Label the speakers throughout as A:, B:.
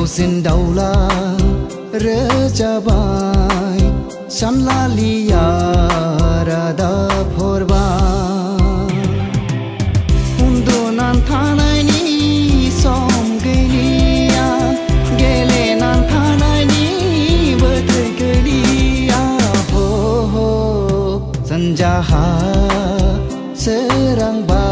A: Dausin daulah rejabai Sanlalia rada phorba Undonan thanai ni som gailia Gele nan thanai ni bathai gailia Ho ho sanjaha serang ba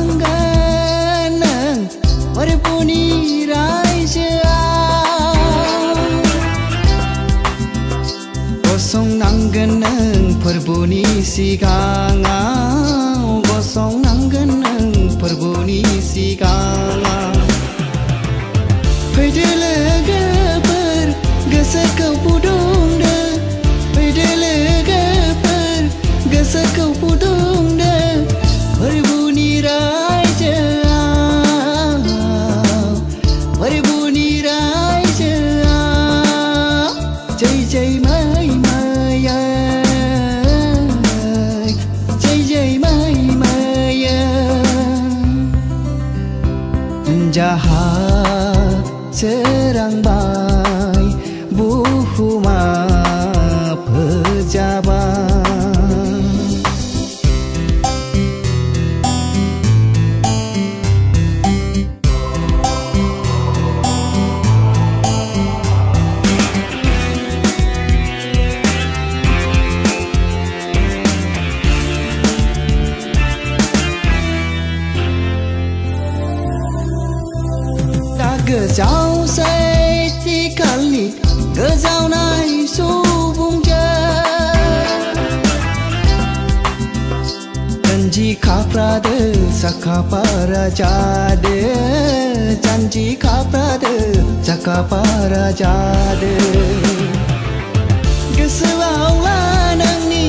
A: Derhanangan Merpuni raja Gosong nanggeneng perbuni siganga Gosong nanggeneng perbuni siganga Pedele geper Gesek kau pudung de Pedele geper Gesek kau pudung de Berbunyi raja Berbunyi raja Jai jai mai mai Jai jai mai mai Jahat serang bai Buhuma pejabat Gezau say ti kali gezau nai subung ja janji khapra de sakha paraja de janji khapra de sakha paraja de gesau lanang ni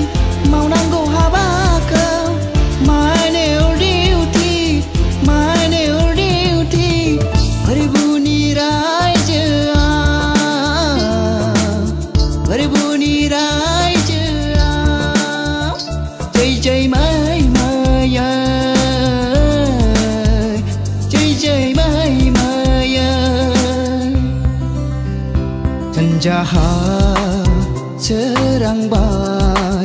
A: mau nanggo haba ka mai neu duty mai neu duty Berbunyi raja Berbunyi raja Jai jai mai mai Jai jai mai mai Senjaha serang bai